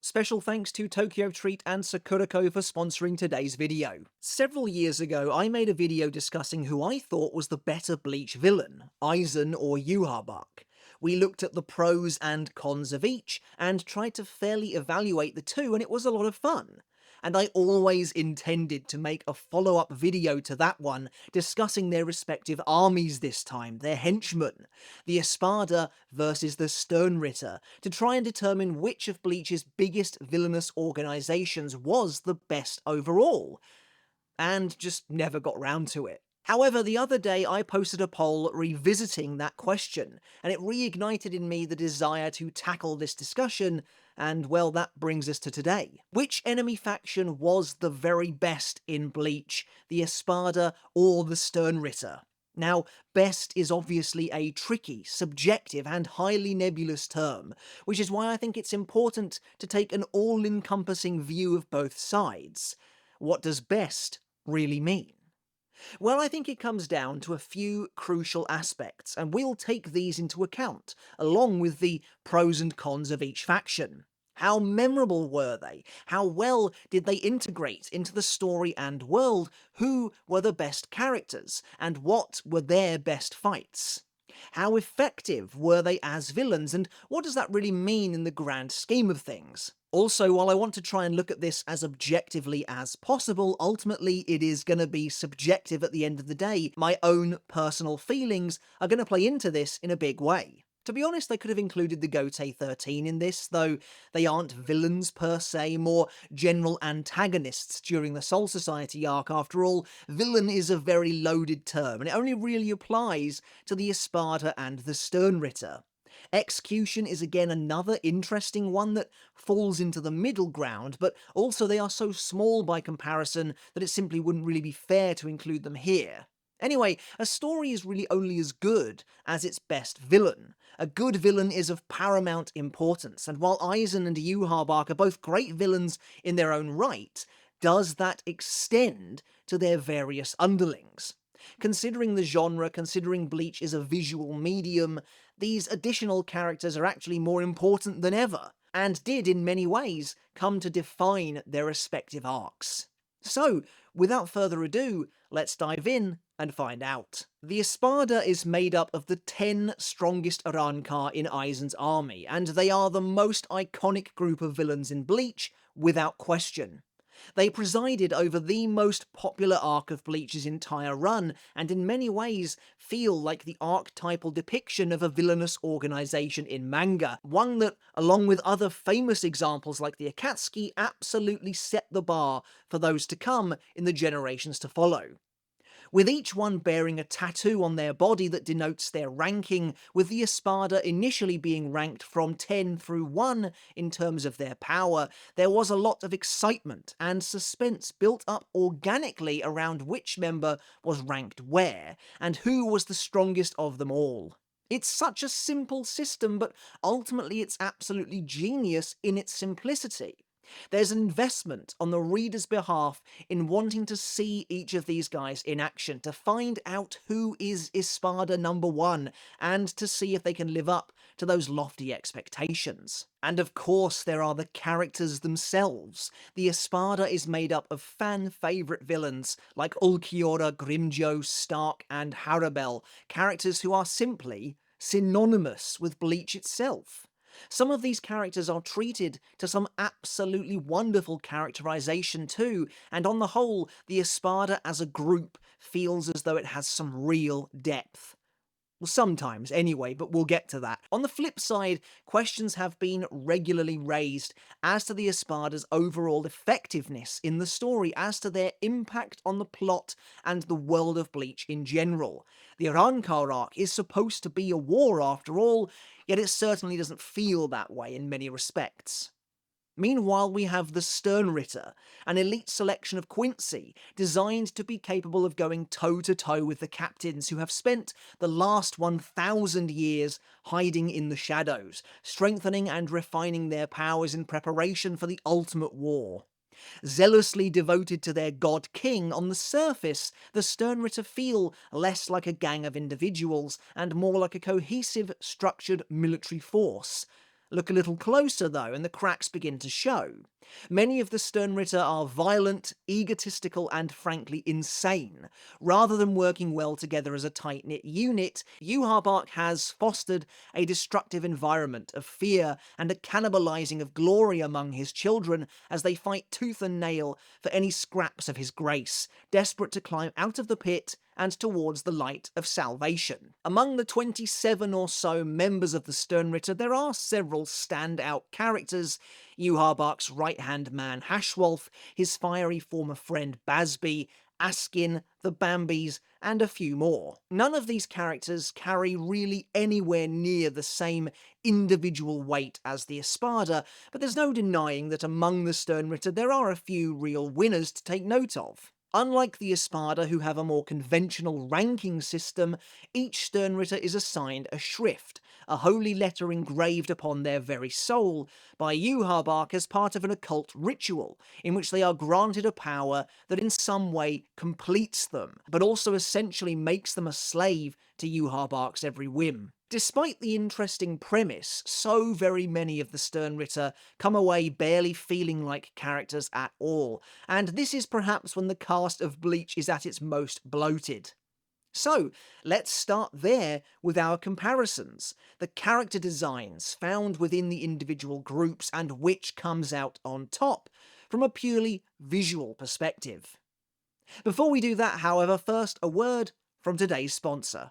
Special thanks to Tokyo Treat and Sakurako for sponsoring today's video. Several years ago, I made a video discussing who I thought was the better Bleach villain, Aizen or Yhwach. We looked at the pros and cons of each, and tried to fairly evaluate the two, and it was a lot of fun. And I always intended to make a follow-up video to that one, discussing their respective armies this time, their henchmen, the Espada versus the Sternritter, to try and determine which of Bleach's biggest villainous organisations was the best overall, and just never got round to it. However, the other day I posted a poll revisiting that question, and it reignited in me the desire to tackle this discussion, and well, that brings us to today. Which enemy faction was the very best in Bleach, the Espada or the Sternritter? Now, best is obviously a tricky, subjective, and highly nebulous term, which is why I think it's important to take an all-encompassing view of both sides. What does best really mean? Well, I think it comes down to a few crucial aspects, and we'll take these into account, along with the pros and cons of each faction. How memorable were they? How well did they integrate into the story and world? Who were the best characters? And what were their best fights? How effective were they as villains, and what does that really mean in the grand scheme of things? Also, while I want to try and look at this as objectively as possible, ultimately it is going to be subjective at the end of the day. My own personal feelings are going to play into this in a big way. To be honest, they could have included the Gote 13 in this, though they aren't villains per se, more general antagonists during the Soul Society arc. After all, villain is a very loaded term, and it only really applies to the Espada and the Sternritter. Execution is again another interesting one that falls into the middle ground, but also they are so small by comparison that it simply wouldn't really be fair to include them here. Anyway, a story is really only as good as its best villain. A good villain is of paramount importance, and while Aizen and Yhwach are both great villains in their own right, does that extend to their various underlings? Considering the genre, considering Bleach is a visual medium, these additional characters are actually more important than ever, and did in many ways come to define their respective arcs. So, without further ado, let's dive in and find out. The Espada is made up of the 10 strongest Arrancar in Aizen's army, and they are the most iconic group of villains in Bleach, without question. They presided over the most popular arc of Bleach's entire run, and in many ways feel like the archetypal depiction of a villainous organisation in manga, one that, along with other famous examples like the Akatsuki, absolutely set the bar for those to come in the generations to follow. With each one bearing a tattoo on their body that denotes their ranking, with the Espada initially being ranked from 10 through 1 in terms of their power, there was a lot of excitement and suspense built up organically around which member was ranked where, and who was the strongest of them all. It's such a simple system, but ultimately it's absolutely genius in its simplicity. There's an investment on the reader's behalf in wanting to see each of these guys in action, to find out who is Espada number 1, and to see if they can live up to those lofty expectations. And of course there are the characters themselves. The Espada is made up of fan-favourite villains like Ulquiorra, Grimmjow, Stark and Harabel, characters who are simply synonymous with Bleach itself. Some of these characters are treated to some absolutely wonderful characterization too, and on the whole, the Espada as a group feels as though it has some real depth. Well, sometimes anyway, but we'll get to that. On the flip side, questions have been regularly raised as to the Espada's overall effectiveness in the story, as to their impact on the plot and the world of Bleach in general. The Arrancar arc is supposed to be a war after all, yet it certainly doesn't feel that way in many respects. Meanwhile, we have the Sternritter, an elite selection of Quincy, designed to be capable of going toe-to-toe with the captains who have spent the last 1,000 years hiding in the shadows, strengthening and refining their powers in preparation for the ultimate war. Zealously devoted to their god king, on the surface, the Sternritter feel less like a gang of individuals and more like a cohesive, structured military force. Look a little closer though, and the cracks begin to show. Many of the Sternritter are violent, egotistical, and frankly insane. Rather than working well together as a tight-knit unit, Yhwach has fostered a destructive environment of fear and a cannibalizing of glory among his children as they fight tooth and nail for any scraps of his grace, desperate to climb out of the pit and towards the light of salvation. Among the 27 or so members of the Sternritter, there are several standout characters: Yhwach's right-hand man Hashwolf, his fiery former friend Basby, Askin, the Bambis, and a few more. None of these characters carry really anywhere near the same individual weight as the Espada, but there's no denying that among the Sternritter there are a few real winners to take note of. Unlike the Espada, who have a more conventional ranking system, each Sternritter is assigned a shrift, a holy letter engraved upon their very soul, by Yhwach as part of an occult ritual, in which they are granted a power that in some way completes them, but also essentially makes them a slave to Yhwach's every whim. Despite the interesting premise, so very many of the Sternritter come away barely feeling like characters at all, and this is perhaps when the cast of Bleach is at its most bloated. So, let's start there with our comparisons, the character designs found within the individual groups and which comes out on top, from a purely visual perspective. Before we do that, however, first a word from today's sponsor.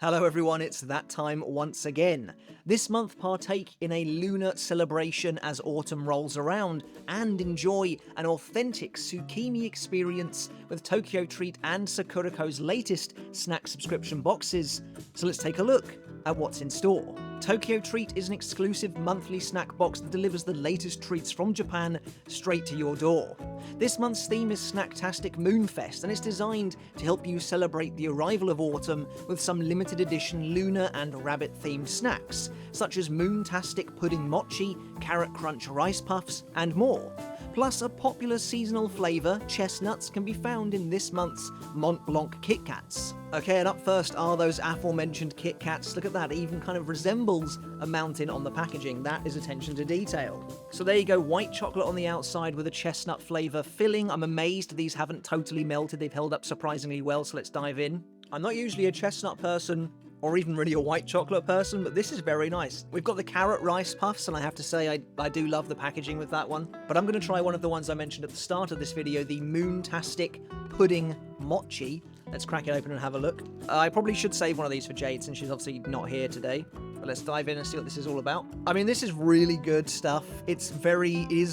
Hello everyone, it's that time once again. This month partake in a lunar celebration as autumn rolls around and enjoy an authentic Tsukimi experience with Tokyo Treat and Sakuriko's latest snack subscription boxes. So let's take a look at what's in store. Tokyo Treat is an exclusive monthly snack box that delivers the latest treats from Japan straight to your door. This month's theme is Snacktastic Moonfest, and it's designed to help you celebrate the arrival of autumn with some limited edition lunar and rabbit themed snacks, such as Moontastic Pudding Mochi, Carrot Crunch Rice Puffs, and more. Plus, a popular seasonal flavour, chestnuts, can be found in this month's Mont Blanc Kit Kats. Okay, and up first are those aforementioned Kit Kats. Look at that, it even kind of resembles a mountain on the packaging. That is attention to detail. So there you go, white chocolate on the outside with a chestnut flavour filling. I'm amazed these haven't totally melted. They've held up surprisingly well, so let's dive in. I'm not usually a chestnut person, or even really a white chocolate person, but this is very nice. We've got the carrot rice puffs, and I have to say I do love the packaging with that one. But I'm going to try one of the ones I mentioned at the start of this video, the Moontastic Pudding Mochi. Let's crack it open and have a look. I probably should save one of these for Jade, since she's obviously not here today. But let's dive in and see what this is all about. I mean, this is really good stuff. It is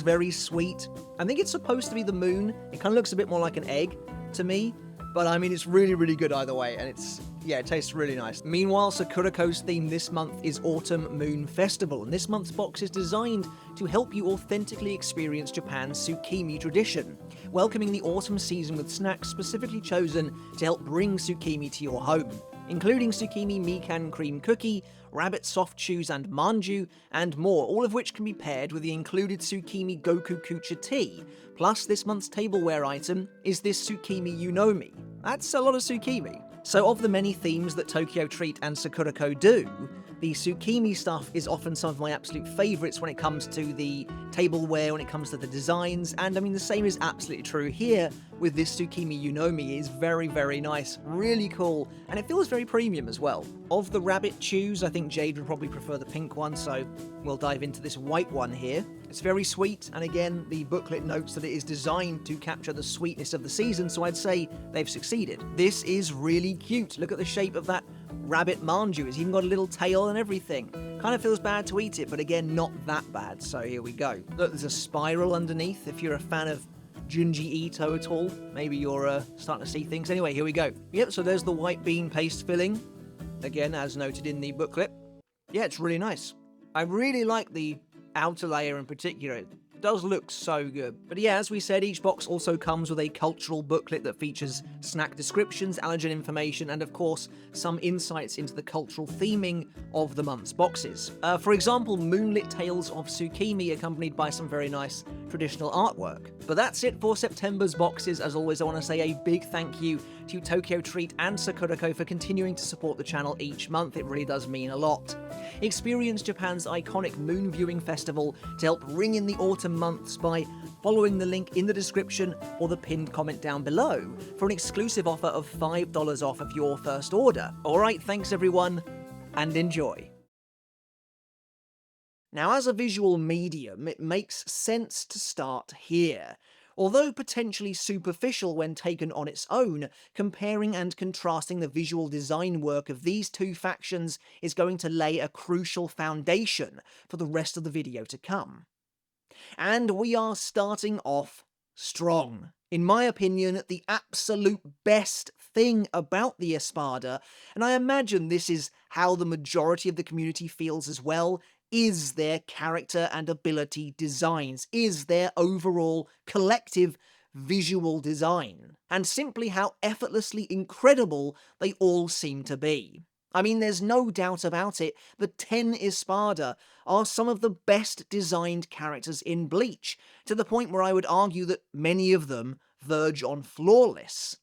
very sweet. I think it's supposed to be the moon. It kind of looks a bit more like an egg to me. But I mean, it's really good either way, and it tastes really nice. Meanwhile, Sakuriko's theme this month is Autumn Moon Festival, and this month's box is designed to help you authentically experience Japan's Tsukimi tradition, welcoming the autumn season with snacks specifically chosen to help bring Tsukimi to your home, including Tsukimi Mikan Cream Cookie, Rabbit Soft Chews and Manju, and more, all of which can be paired with the included Tsukimi Goku Kucha tea. Plus, this month's tableware item is this Tsukimi Yunomi. That's a lot of Tsukimi. So of the many themes that Tokyo Treat and Sakuriko do, the Tsukimi stuff is often some of my absolute favourites when it comes to the tableware, when it comes to the designs, and I mean the same is absolutely true here with this Tsukimi Yunomi. It is very nice, really cool, and it feels very premium as well. Of the rabbit chews, I think Jade would probably prefer the pink one, so we'll dive into this white one here. It's very sweet, and again, the booklet notes that it is designed to capture the sweetness of the season, so I'd say they've succeeded. This is really cute. Look at the shape of that rabbit manju. It's even got a little tail and everything. Kind of feels bad to eat it, but again, not that bad, so here we go. Look, there's a spiral underneath. If you're a fan of Junji Ito at all, maybe you're starting to see things. Anyway, here we go. Yep, so there's the white bean paste filling. Again, as noted in the booklet. Yeah, it's really nice. I really like the outer layer in particular. does look so good. But yeah, as we said, each box also comes with a cultural booklet that features snack descriptions, allergen information, and of course, some insights into the cultural theming of the month's boxes. For example, Moonlit Tales of Tsukimi, accompanied by some very nice traditional artwork. But that's it for September's boxes. As always, I want to say a big thank you to Tokyo Treat and Sakurako for continuing to support the channel each month. It really does mean a lot. Experience Japan's iconic Moon Viewing Festival to help ring in the autumn months by following the link in the description or the pinned comment down below for an exclusive offer of $5 off of your first order. Alright, thanks everyone, and enjoy. Now, as a visual medium, it makes sense to start here. Although potentially superficial when taken on its own, comparing and contrasting the visual design work of these two factions is going to lay a crucial foundation for the rest of the video to come. And we are starting off strong. In my opinion, the absolute best thing about the Espada, and I imagine this is how the majority of the community feels as well, is their character and ability designs, is their overall collective visual design, and simply how effortlessly incredible they all seem to be. I mean, there's no doubt about it, the 10 Espada are some of the best designed characters in Bleach, to the point where I would argue that many of them verge on flawless.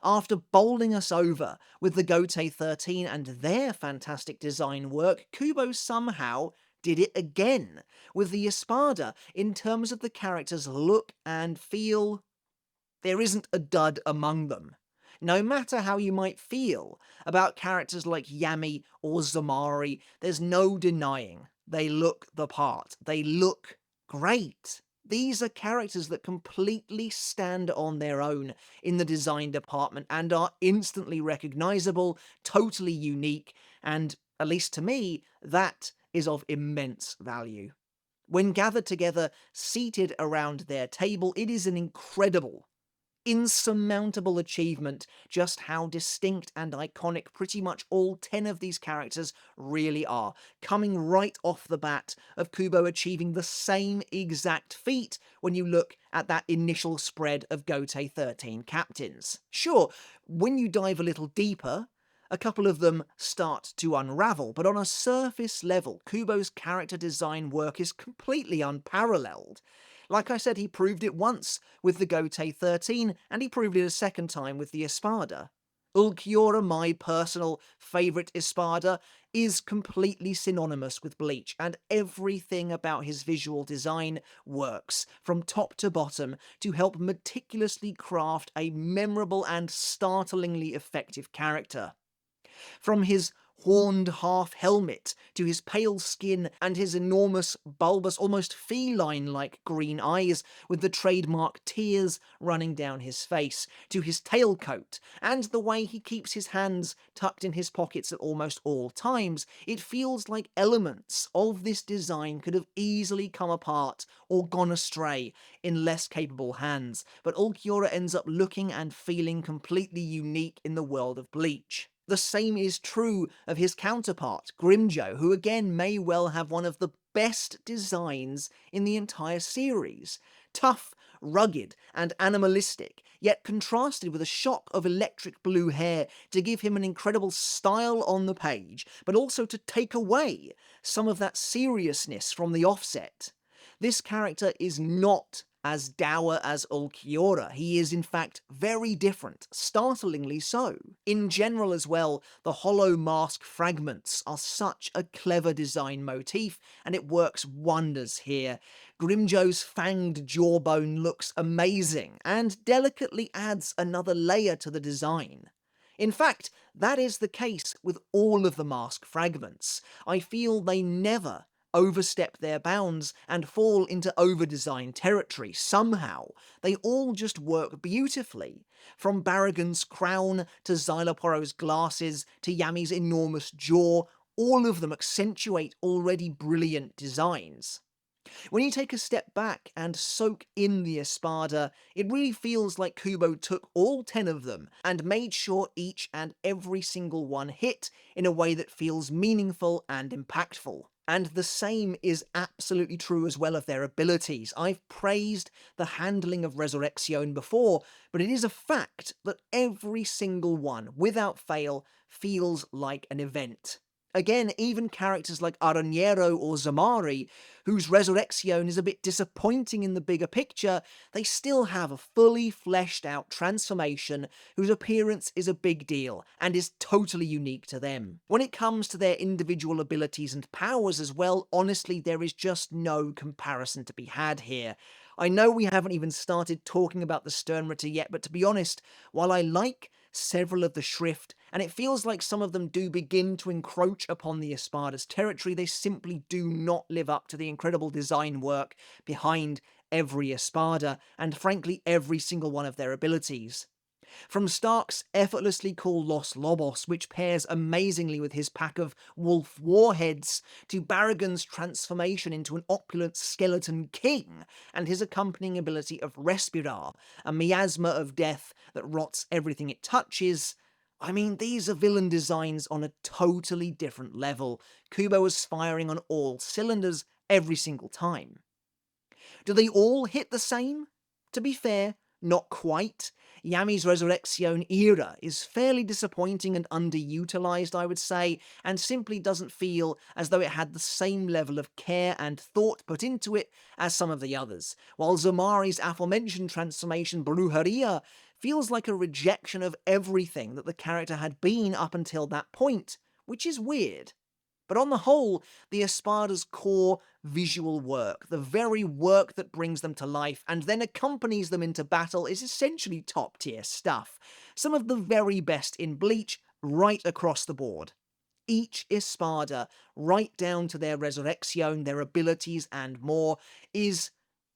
After bowling us over with the Gote 13 and their fantastic design work, Kubo somehow did it again with the Espada in terms of the characters' look and feel. There isn't a dud among them. No matter how you might feel about characters like Yami or Zamari, there's no denying they look the part. They look great. These are characters that completely stand on their own in the design department and are instantly recognizable, totally unique, and, at least to me, that is of immense value. When gathered together, seated around their table, it is an incredible, insurmountable achievement just how distinct and iconic pretty much all 10 of these characters really are, coming right off the bat of Kubo achieving the same exact feat when you look at that initial spread of Gote 13 captains. Sure, when you dive a little deeper, a couple of them start to unravel, but on a surface level, Kubo's character design work is completely unparalleled. Like I said, he proved it once with the Gote 13, and he proved it a second time with the Espada. Ulquiorra, my personal favourite Espada, is completely synonymous with Bleach, and everything about his visual design works, from top to bottom, to help meticulously craft a memorable and startlingly effective character. From his horned half-helmet to his pale skin and his enormous, bulbous, almost feline-like green eyes with the trademark tears running down his face, to his tailcoat, and the way he keeps his hands tucked in his pockets at almost all times, it feels like elements of this design could have easily come apart or gone astray in less capable hands, but Ulquiorra ends up looking and feeling completely unique in the world of Bleach. The same is true of his counterpart, Grimjo, who again may well have one of the best designs in the entire series. Tough, rugged, and animalistic, yet contrasted with a shock of electric blue hair to give him an incredible style on the page, but also to take away some of that seriousness from the offset. This character is not as dour as Ulquiorra. He is in fact very different, startlingly so. In general as well, the hollow mask fragments are such a clever design motif, and it works wonders here. Grimjo's fanged jawbone looks amazing, and delicately adds another layer to the design. In fact, that is the case with all of the mask fragments. I feel they never overstep their bounds and fall into over-designed territory somehow. They all just work beautifully. From Barragan's crown to Xyloporo's glasses to Yami's enormous jaw, all of them accentuate already brilliant designs. When you take a step back and soak in the Espada, it really feels like Kubo took all 10 of them and made sure each and every single one hit in a way that feels meaningful and impactful. And the same is absolutely true as well of their abilities. I've praised the handling of Resurrection before, but it is a fact that every single one, without fail, feels like an event. Again, even characters like Aranero or Zamari, whose Resurrection is a bit disappointing in the bigger picture, they still have a fully fleshed out transformation whose appearance is a big deal and is totally unique to them. When it comes to their individual abilities and powers as well, honestly, there is just no comparison to be had here. I know we haven't even started talking about the Sternritter yet, but to be honest, while I like several of the Shrift, and it feels like some of them do begin to encroach upon the Espada's territory, they simply do not live up to the incredible design work behind every Espada, and frankly every single one of their abilities. From Stark's effortlessly cool Los Lobos, which pairs amazingly with his pack of wolf warheads, to Barragan's transformation into an opulent skeleton king, and his accompanying ability of Respirar, a miasma of death that rots everything it touches. I mean, these are villain designs on a totally different level. Kubo is firing on all cylinders every single time. Do they all hit the same? To be fair, not quite. Yami's Resurrection era is fairly disappointing and underutilized, I would say, and simply doesn't feel as though it had the same level of care and thought put into it as some of the others, while Zamari's aforementioned transformation Brujeria feels like a rejection of everything that the character had been up until that point, which is weird. But on the whole, the Espada's core visual work, the very work that brings them to life and then accompanies them into battle, is essentially top tier stuff. Some of the very best in Bleach, right across the board. Each Espada, right down to their Resurrection, their abilities and more, is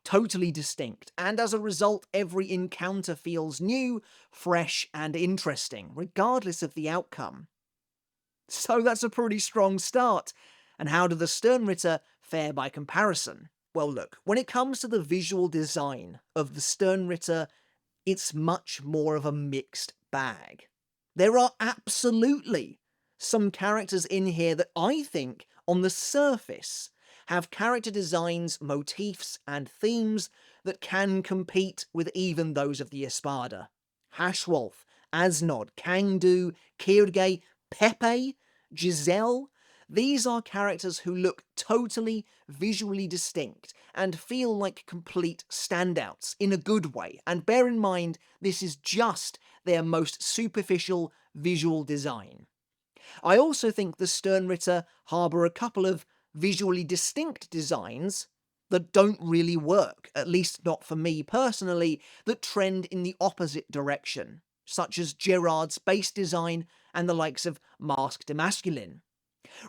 totally distinct, and as a result, every encounter feels new, fresh, and interesting, regardless of the outcome. So that's a pretty strong start. And how do the Sternritter fare by comparison? Well, look, when it comes to the visual design of the Sternritter, it's much more of a mixed bag. There are absolutely some characters in here that I think, on the surface, have character designs, motifs, and themes that can compete with even those of the Espada. Hashwolf, Asnod, Kangdu, Kirge, Pepe, Giselle, these are characters who look totally visually distinct and feel like complete standouts in a good way. And bear in mind, this is just their most superficial visual design. I also think the Sternritter harbour a couple of visually distinct designs that don't really work, at least not for me personally, that trend in the opposite direction, such as Gerard's base design and the likes of Masked Emasculine.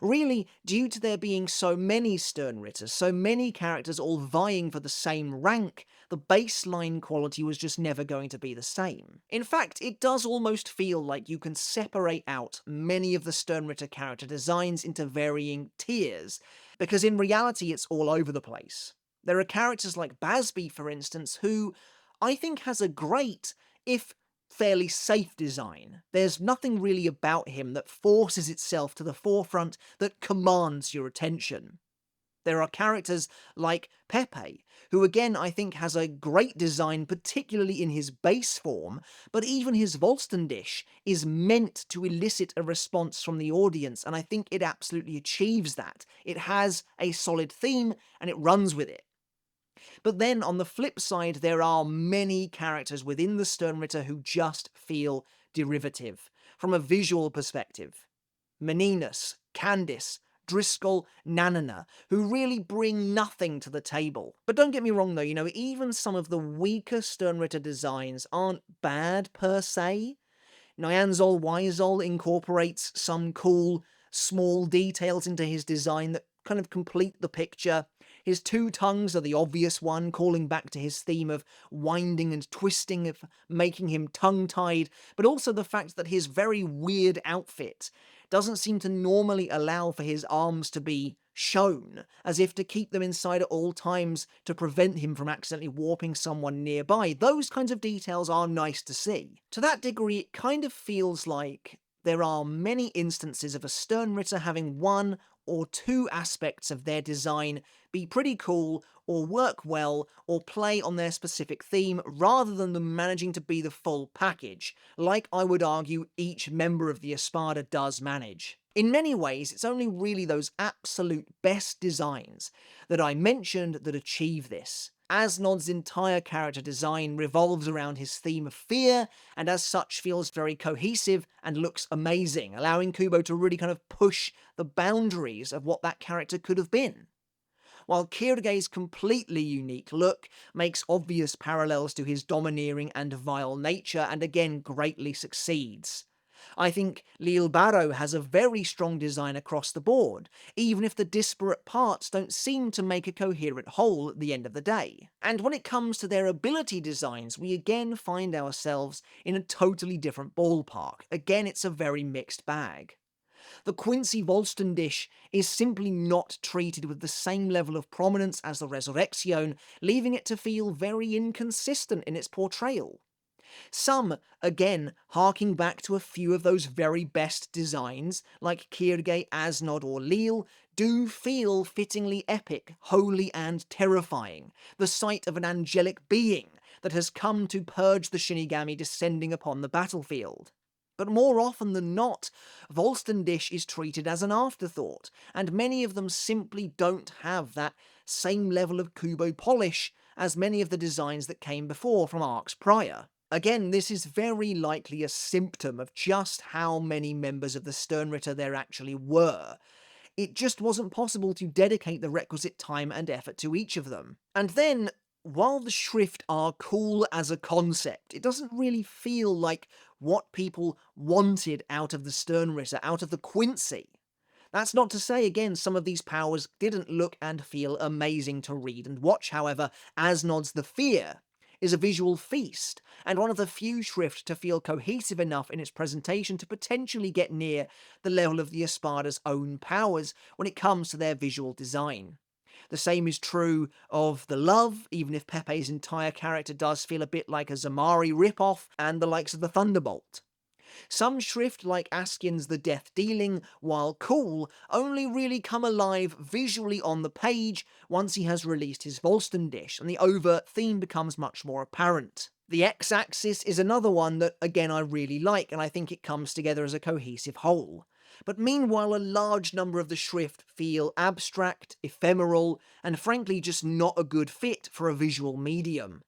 Really, due to there being so many Sternritters, so many characters all vying for the same rank, the baseline quality was just never going to be the same. In fact, it does almost feel like you can separate out many of the Sternritter character designs into varying tiers, because in reality it's all over the place. There are characters like Basby, for instance, who I think has a great, if fairly safe design. There's nothing really about him that forces itself to the forefront, that commands your attention. There are characters like Pepe, who again I think has a great design, particularly in his base form, but even his Volstendish is meant to elicit a response from the audience, and I think it absolutely achieves that. It has a solid theme, and it runs with it. But then on the flip side, there are many characters within the Sternritter who just feel derivative, from a visual perspective. Meninas, Candice, Driscoll, Nanana, who really bring nothing to the table. But don't get me wrong though, even some of the weaker Sternritter designs aren't bad per se. Nyanzol Wyzol incorporates some cool, small details into his design that kind of complete the picture. His two tongues are the obvious one, calling back to his theme of winding and twisting, of making him tongue-tied, but also the fact that his very weird outfit doesn't seem to normally allow for his arms to be shown, as if to keep them inside at all times to prevent him from accidentally warping someone nearby. Those kinds of details are nice to see. To that degree, it kind of feels like there are many instances of a Sternritter having one or two aspects of their design be pretty cool, or work well, or play on their specific theme, rather than them managing to be the full package, like I would argue each member of the Espada does manage. In many ways, it's only really those absolute best designs that I mentioned that achieve this. Asnod's entire character design revolves around his theme of fear, and as such feels very cohesive and looks amazing, allowing Kubo to really kind of push the boundaries of what that character could have been. While Kirige's completely unique look makes obvious parallels to his domineering and vile nature, and again greatly succeeds. I think Lil Barrow has a very strong design across the board, even if the disparate parts don't seem to make a coherent whole at the end of the day. And when it comes to their ability designs, we again find ourselves in a totally different ballpark. Again, it's a very mixed bag. The Quincy Volston dish is simply not treated with the same level of prominence as the Resurrection, leaving it to feel very inconsistent in its portrayal. Some, again, harking back to a few of those very best designs, like Kirige, Asnod or Leal, do feel fittingly epic, holy and terrifying, the sight of an angelic being that has come to purge the Shinigami descending upon the battlefield. But more often than not, Volston Dish is treated as an afterthought, and many of them simply don't have that same level of Kubo polish as many of the designs that came before from arcs prior. Again, this is very likely a symptom of just how many members of the Sternritter there actually were. It just wasn't possible to dedicate the requisite time and effort to each of them. And then, while the Shrift are cool as a concept, it doesn't really feel like what people wanted out of the Sternritter, out of the Quincy. That's not to say, again, some of these powers didn't look and feel amazing to read and watch, however. Asnod's The Fear is a visual feast, and one of the few Shrift to feel cohesive enough in its presentation to potentially get near the level of the Espada's own powers when it comes to their visual design. The same is true of the Love, even if Pepe's entire character does feel a bit like a Zamari ripoff, and the likes of the Thunderbolt. Some Shrift, like Askian's The Death Dealing, while cool, only really come alive visually on the page once he has released his Volston dish, and the overt theme becomes much more apparent. The X-axis is another one that, again, I really like, and I think it comes together as a cohesive whole. But meanwhile, a large number of the Shrift feel abstract, ephemeral, and frankly just not a good fit for a visual medium.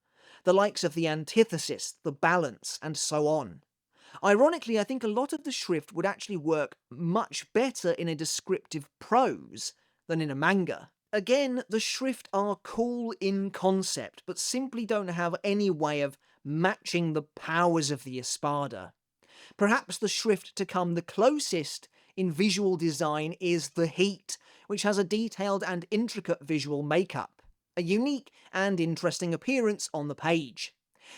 The likes of the Antithesis, the Balance, and so on. Ironically, I think a lot of the Shrift would actually work much better in a descriptive prose than in a manga. Again, the Shrift are cool in concept, but simply don't have any way of matching the powers of the Espada. Perhaps the Shrift to come the closest in visual design is the Heat, which has a detailed and intricate visual makeup, a unique and interesting appearance on the page.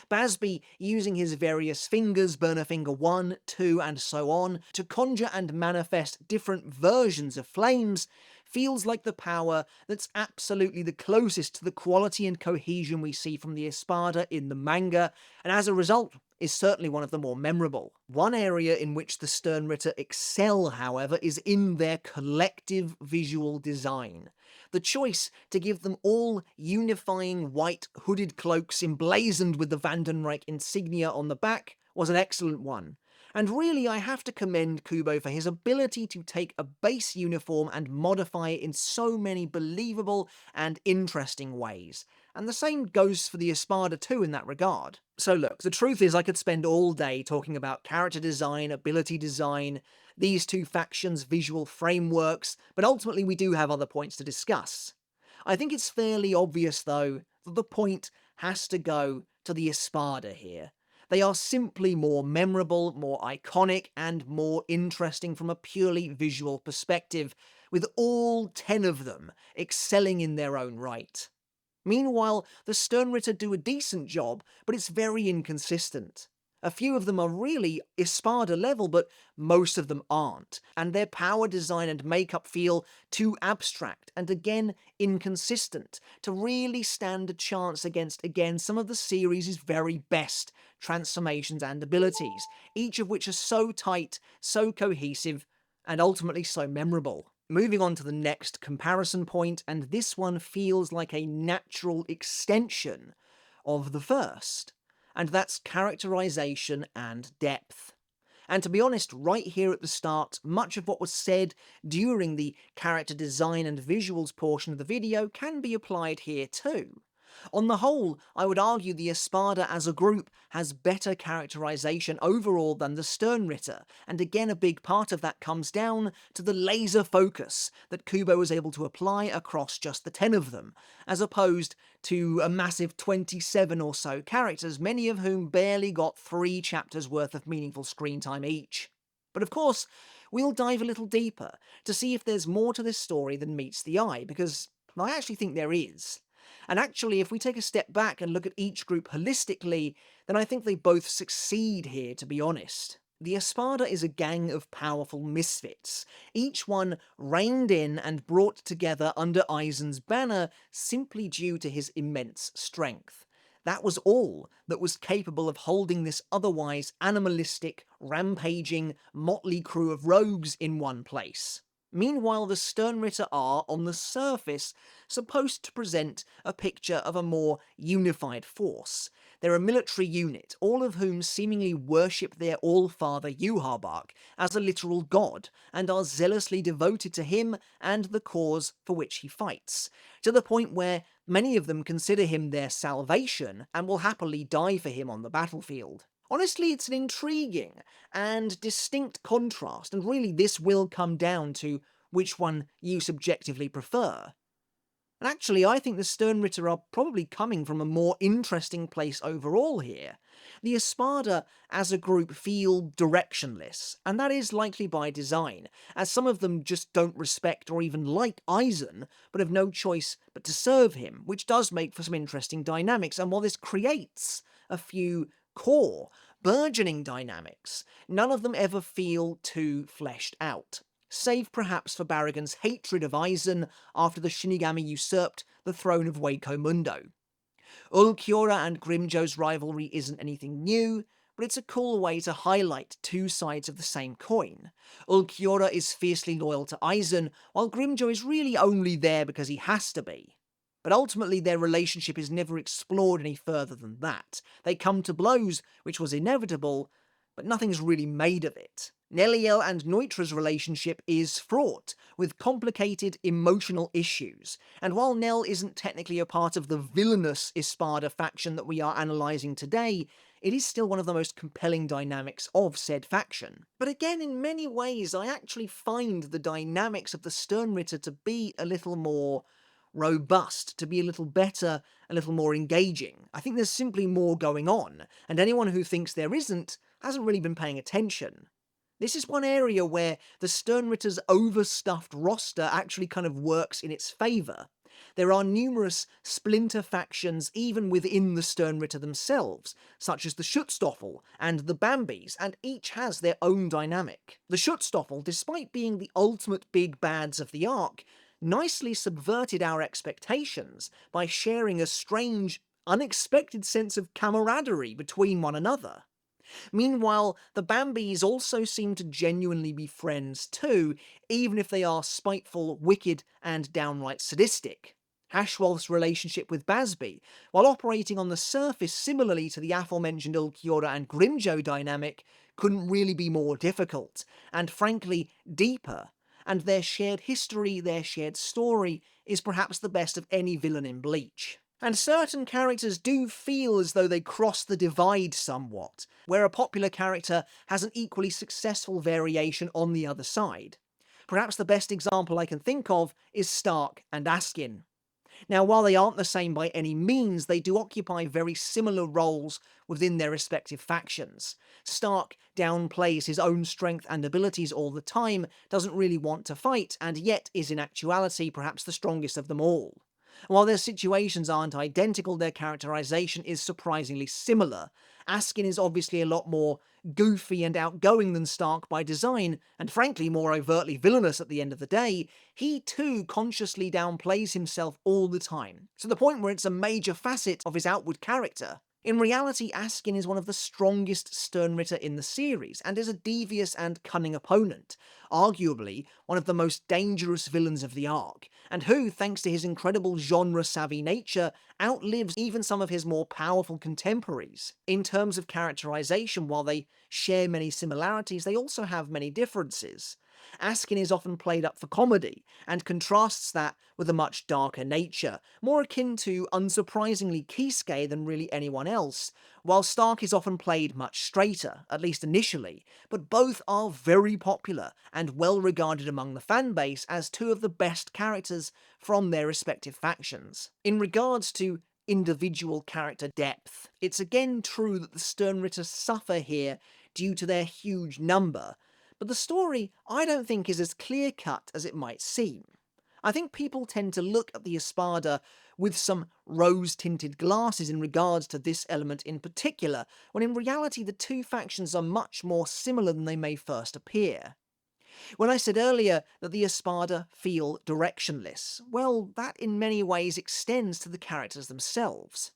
Basby using his various fingers, burner finger 1, 2, and so on, to conjure and manifest different versions of flames, feels like the power that's absolutely the closest to the quality and cohesion we see from the Espada in the manga, and as a result, is certainly one of the more memorable. One area in which the Sternritter excel, however, is in their collective visual design. The choice to give them all unifying white hooded cloaks emblazoned with the Vandenreich insignia on the back was an excellent one. And really, I have to commend Kubo for his ability to take a base uniform and modify it in so many believable and interesting ways. And the same goes for the Espada too in that regard. So look, the truth is I could spend all day talking about character design, ability design, these two factions' visual frameworks, but ultimately we do have other points to discuss. I think it's fairly obvious, though, that the point has to go to the Espada here. They are simply more memorable, more iconic, and more interesting from a purely visual perspective, with all 10 of them excelling in their own right. Meanwhile, the Sternritter do a decent job, but it's very inconsistent. A few of them are really Espada level, but most of them aren't, and their power design and makeup feel too abstract and again inconsistent to really stand a chance against, again, some of the series' very best transformations and abilities, each of which are so tight, so cohesive, and ultimately so memorable. Moving on to the next comparison point, and this one feels like a natural extension of the first, and that's characterization and depth. And to be honest, right here at the start, much of what was said during the character design and visuals portion of the video can be applied here too. On the whole, I would argue the Espada as a group has better characterization overall than the Sternritter, and again a big part of that comes down to the laser focus that Kubo was able to apply across just the 10 of them, as opposed to a massive 27 or so characters, many of whom barely got 3 chapters worth of meaningful screen time each. But of course, we'll dive a little deeper to see if there's more to this story than meets the eye, because I actually think there is. And actually, if we take a step back and look at each group holistically, then I think they both succeed here, to be honest. The Espada is a gang of powerful misfits, each one reined in and brought together under Aizen's banner simply due to his immense strength. That was all that was capable of holding this otherwise animalistic, rampaging, motley crew of rogues in one place. Meanwhile, the Sternritter are, on the surface, supposed to present a picture of a more unified force. They're a military unit, all of whom seemingly worship their all-father Yuhabak as a literal god, and are zealously devoted to him and the cause for which he fights, to the point where many of them consider him their salvation and will happily die for him on the battlefield. Honestly, it's an intriguing and distinct contrast, and really this will come down to which one you subjectively prefer. And actually, I think the Sternritter are probably coming from a more interesting place overall here. The Espada, as a group, feel directionless, and that is likely by design, as some of them just don't respect or even like Aizen, but have no choice but to serve him, which does make for some interesting dynamics, and while this creates a few core, burgeoning dynamics, none of them ever feel too fleshed out, save perhaps for Barrigan's hatred of Aizen after the Shinigami usurped the throne of Waco Mundo. Ulquiorra and Grimjo's rivalry isn't anything new, but it's a cool way to highlight two sides of the same coin. Ulquiorra is fiercely loyal to Aizen, while Grimjo is really only there because he has to be. But ultimately their relationship is never explored any further than that. They come to blows, which was inevitable, but nothing's really made of it. Neliel and Neutra's relationship is fraught with complicated emotional issues, and while Nell isn't technically a part of the villainous Espada faction that we are analysing today, it is still one of the most compelling dynamics of said faction. But again, in many ways, I actually find the dynamics of the Sternritter to be a little more robust, to be a little better, a little more engaging. I think there's simply more going on, and anyone who thinks there isn't hasn't really been paying attention. This is one area where the Sternritter's overstuffed roster actually kind of works in its favour. There are numerous splinter factions even within the Sternritter themselves, such as the Schutzstoffel and the Bambis, and each has their own dynamic. The Schutzstoffel, despite being the ultimate big bads of the arc, nicely subverted our expectations by sharing a strange, unexpected sense of camaraderie between one another. Meanwhile, the Bambis also seem to genuinely be friends too, even if they are spiteful, wicked, and downright sadistic. Hashwolf's relationship with Basby, while operating on the surface similarly to the aforementioned Ulquiorra and Grimjo dynamic, couldn't really be more difficult, and frankly, deeper. And their shared history, their shared story, is perhaps the best of any villain in Bleach. And certain characters do feel as though they cross the divide somewhat, where a popular character has an equally successful variation on the other side. Perhaps the best example I can think of is Stark and Askin. Now, while they aren't the same by any means, they do occupy very similar roles within their respective factions. Stark downplays his own strength and abilities all the time, doesn't really want to fight, and yet is in actuality perhaps the strongest of them all. While their situations aren't identical, their characterization is surprisingly similar. Askin is obviously a lot more goofy and outgoing than Stark by design, and frankly more overtly villainous at the end of the day. He too consciously downplays himself all the time, to the point where it's a major facet of his outward character. In reality, Askin is one of the strongest Sternritter in the series, and is a devious and cunning opponent, arguably one of the most dangerous villains of the arc, and who, thanks to his incredible genre-savvy nature, outlives even some of his more powerful contemporaries. In terms of characterization, while they share many similarities, they also have many differences. Askin is often played up for comedy, and contrasts that with a much darker nature, more akin to, unsurprisingly, Kisuke than really anyone else, while Stark is often played much straighter, at least initially, but both are very popular and well regarded among the fanbase as two of the best characters from their respective factions. In regards to individual character depth, it's again true that the Sternritter suffer here due to their huge number, but the story I don't think is as clear-cut as it might seem. I think people tend to look at the Espada with some rose-tinted glasses in regards to this element in particular, when in reality the two factions are much more similar than they may first appear. When I said earlier that the Espada feel directionless, well, that in many ways extends to the characters themselves.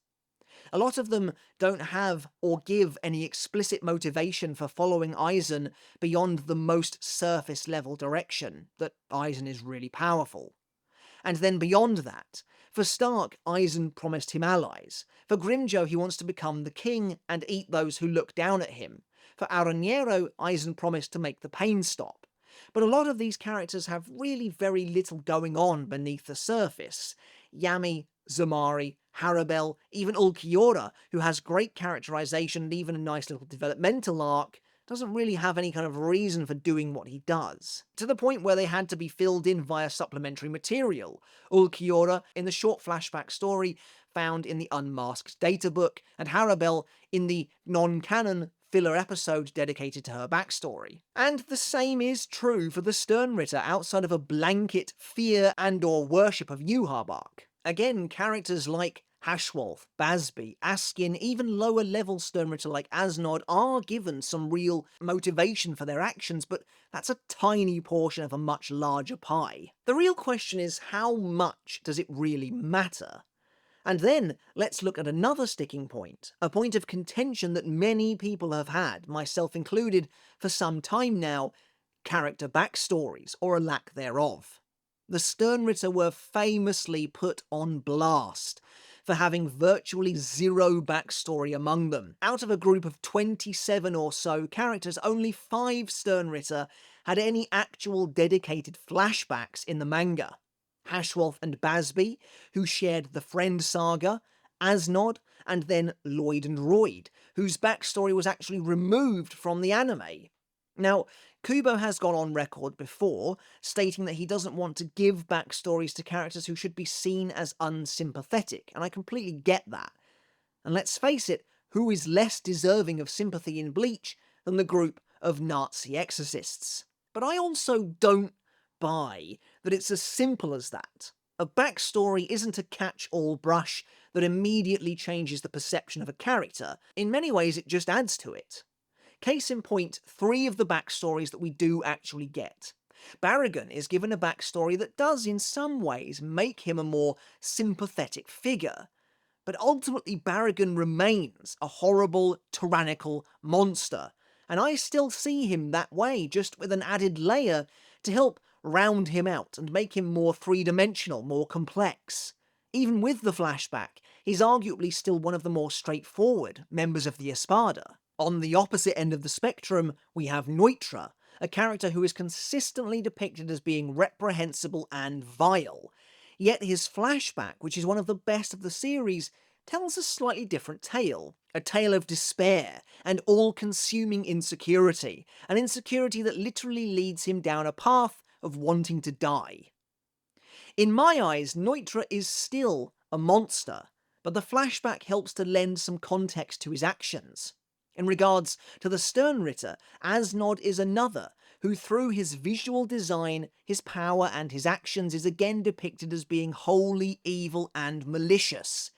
A lot of them don't have or give any explicit motivation for following Aizen beyond the most surface level direction, that Aizen is really powerful. And then beyond that, for Stark, Aizen promised him allies. For Grimjo, he wants to become the king and eat those who look down at him. For Aranero, Aizen promised to make the pain stop. But a lot of these characters have really very little going on beneath the surface. Yami, Zamari, Harabel, even Ulquiorra, who has great characterization and even a nice little developmental arc, doesn't really have any kind of reason for doing what he does. To the point where they had to be filled in via supplementary material. Ulquiorra in the short flashback story found in the Unmasked Databook, and Harabel in the non-canon filler episode dedicated to her backstory. And the same is true for the Sternritter outside of a blanket fear and or worship of Yhwach. Again, characters like Hashwolf, Basby, Askin, even lower level Sternritter like Asnod are given some real motivation for their actions, but that's a tiny portion of a much larger pie. The real question is, how much does it really matter? And then, let's look at another sticking point, a point of contention that many people have had, myself included, for some time now: character backstories, or a lack thereof. The Sternritter were famously put on blast for having virtually zero backstory among them. Out of a group of 27 or so characters, only 5 Sternritter had any actual dedicated flashbacks in the manga. Hashwolf and Basby, who shared the Friend Saga, Asnod, and then Lloyd and Royd, whose backstory was actually removed from the anime. Now, Kubo has gone on record before, stating that he doesn't want to give backstories to characters who should be seen as unsympathetic, and I completely get that. And let's face it, who is less deserving of sympathy in Bleach than the group of Nazi exorcists? But I also don't buy that it's as simple as that. A backstory isn't a catch-all brush that immediately changes the perception of a character. In many ways, it just adds to it. Case in point, 3 of the backstories that we do actually get. Barragan is given a backstory that does, in some ways, make him a more sympathetic figure. But ultimately, Barragan remains a horrible, tyrannical monster, and I still see him that way, just with an added layer to help round him out and make him more three-dimensional, more complex. Even with the flashback, he's arguably still one of the more straightforward members of the Espada. On the opposite end of the spectrum, we have Neutra, a character who is consistently depicted as being reprehensible and vile. Yet his flashback, which is one of the best of the series, tells a slightly different tale. A tale of despair and all-consuming insecurity. An insecurity that literally leads him down a path of wanting to die. In my eyes, Neutra is still a monster, but the flashback helps to lend some context to his actions. In regards to the Sternritter, Asnod is another, who through his visual design, his power and his actions is again depicted as being wholly evil and malicious,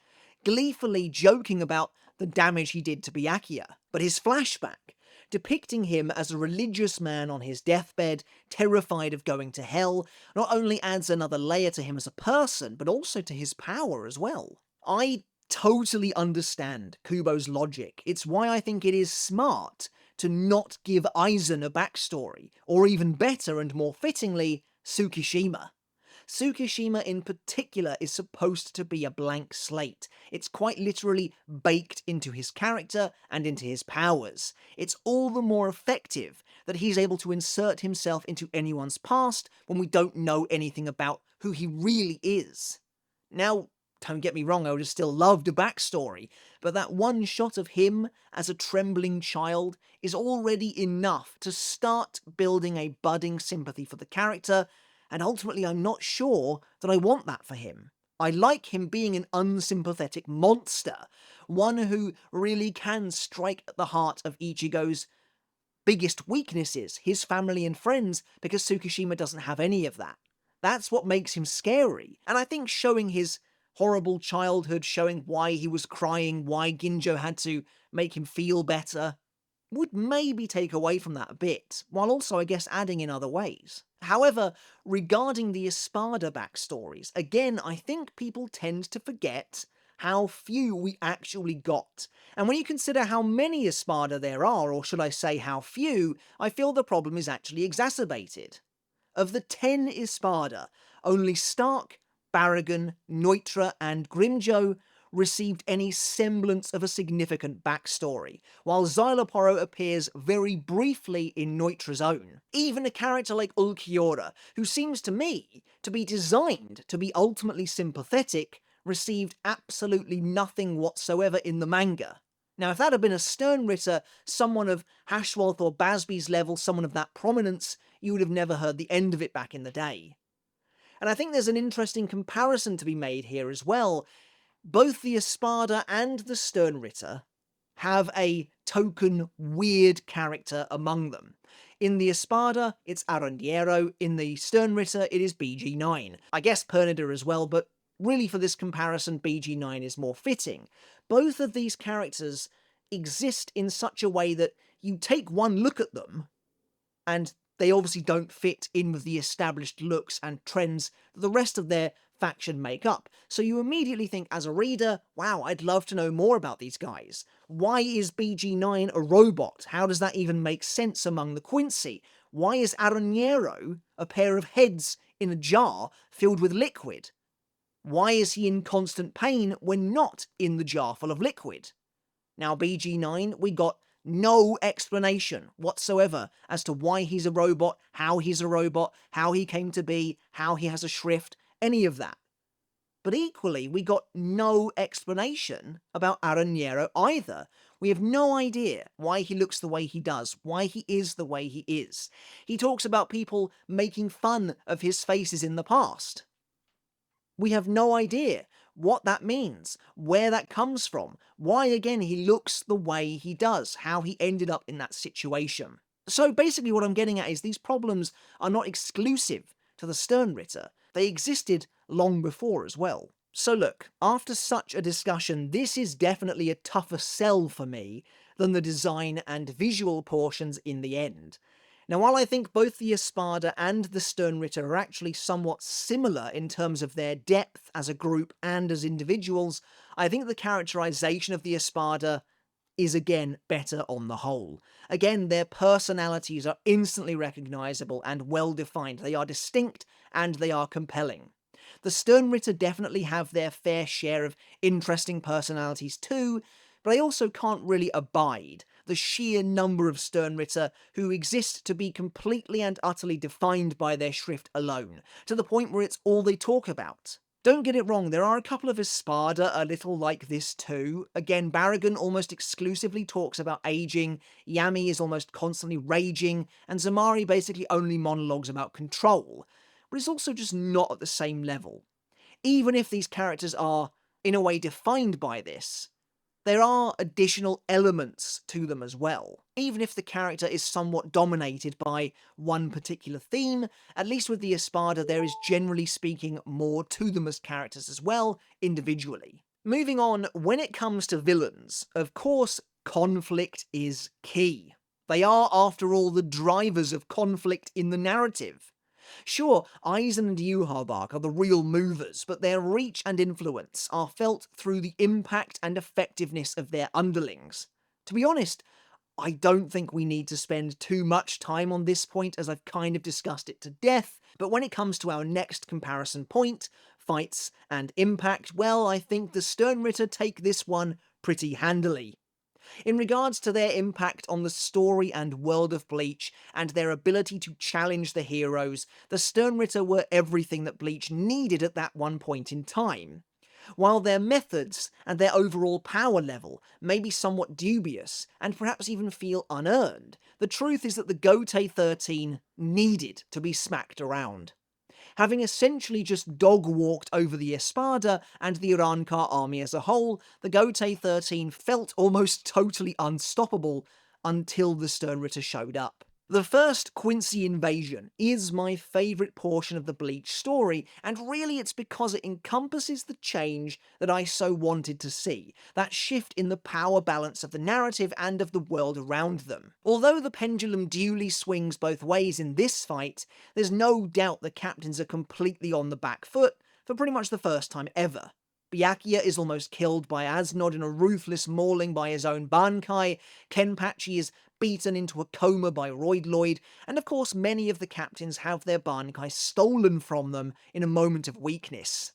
gleefully joking about the damage he did to Byakuya. But his flashback, depicting him as a religious man on his deathbed, terrified of going to hell, not only adds another layer to him as a person, but also to his power as well. I totally understand Kubo's logic. It's why I think it is smart to not give Aizen a backstory, or even better and more fittingly, Tsukishima. Tsukishima in particular is supposed to be a blank slate. It's quite literally baked into his character and into his powers. It's all the more effective that he's able to insert himself into anyone's past when we don't know anything about who he really is. Now, don't get me wrong, I would have still loved a backstory, but that one shot of him as a trembling child is already enough to start building a budding sympathy for the character, and ultimately I'm not sure that I want that for him. I like him being an unsympathetic monster, one who really can strike at the heart of Ichigo's biggest weaknesses, his family and friends, because Tsukishima doesn't have any of that. That's what makes him scary, and I think showing his horrible childhood, showing why he was crying, why Ginjo had to make him feel better, would maybe take away from that a bit, while also, I guess, adding in other ways. However, regarding the Espada backstories, again, I think people tend to forget how few we actually got. And when you consider how many Espada there are, or should I say how few, I feel the problem is actually exacerbated. Of the 10 Espada, only Stark, Barragan, Neutra, and Grimjo received any semblance of a significant backstory, while Xyloporo appears very briefly in Neutra's own. Even a character like Ulquiorra, who seems to me to be designed to be ultimately sympathetic, received absolutely nothing whatsoever in the manga. Now, if that had been a Sternritter, someone of Hashwalth or Basby's level, someone of that prominence, you would have never heard the end of it back in the day. And I think there's an interesting comparison to be made here as well. Both the Espada and the Sternritter have a token weird character among them. In the Espada, it's Arandiero. In the Sternritter, it is BG9. I guess Pernida as well, but really for this comparison, BG9 is more fitting. Both of these characters exist in such a way that you take one look at them, and they obviously don't fit in with the established looks and trends that the rest of their faction make up. So you immediately think as a reader, wow, I'd love to know more about these guys. Why is BG9 a robot? How does that even make sense among the Quincy? Why is Aranero a pair of heads in a jar filled with liquid? Why is he in constant pain when not in the jar full of liquid? Now BG9, we got no explanation whatsoever as to why he's a robot, how he's a robot, how he came to be, how he has a shrift, any of that. But equally, we got no explanation about Aranero either. We have no idea why he looks the way he does, why he is the way he is. He talks about people making fun of his faces in the past. We have no idea what that means, where that comes from, why again he looks the way he does, how he ended up in that situation. So basically what I'm getting at is these problems are not exclusive to the Sternritter. They existed long before as well. So look, after such a discussion, this is definitely a tougher sell for me than the design and visual portions in the end. Now, while I think both the Espada and the Sternritter are actually somewhat similar in terms of their depth as a group and as individuals, I think the characterization of the Espada is again better on the whole. Again, their personalities are instantly recognizable and well defined. They are distinct and they are compelling. The Sternritter definitely have their fair share of interesting personalities too, but I also can't really abide the sheer number of Sternritter who exist to be completely and utterly defined by their shrift alone, to the point where it's all they talk about. Don't get it wrong, there are a couple of Espada a little like this too. Again, Barragan almost exclusively talks about aging, Yami is almost constantly raging, and Zamari basically only monologues about control. But it's also just not at the same level. Even if these characters are, in a way, defined by this, there are additional elements to them as well. Even if the character is somewhat dominated by one particular theme, at least with the Espada there is generally speaking more to them as characters as well, individually. Moving on, when it comes to villains, of course conflict is key. They are, after all, the drivers of conflict in the narrative. Sure, Aizen and Yuha are the real movers, but their reach and influence are felt through the impact and effectiveness of their underlings. To be honest, I don't think we need to spend too much time on this point, as I've kind of discussed it to death, but when it comes to our next comparison point, fights and impact, well, I think the Sternritter take this one pretty handily. In regards to their impact on the story and world of Bleach, and their ability to challenge the heroes, the Sternritter were everything that Bleach needed at that one point in time. While their methods and their overall power level may be somewhat dubious, and perhaps even feel unearned, the truth is that the Gotei 13 needed to be smacked around. Having essentially just dog-walked over the Espada and the Urankar army as a whole, the Gotei 13 felt almost totally unstoppable until the Sternritter showed up. The first Quincy invasion is my favourite portion of the Bleach story, and really it's because it encompasses the change that I so wanted to see, that shift in the power balance of the narrative and of the world around them. Although the pendulum duly swings both ways in this fight, there's no doubt the captains are completely on the back foot for pretty much the first time ever. Byakuya is almost killed by Asnod in a ruthless mauling by his own bankai, Kenpachi is beaten into a coma by Roid Lloyd, and of course many of the captains have their bankai stolen from them in a moment of weakness.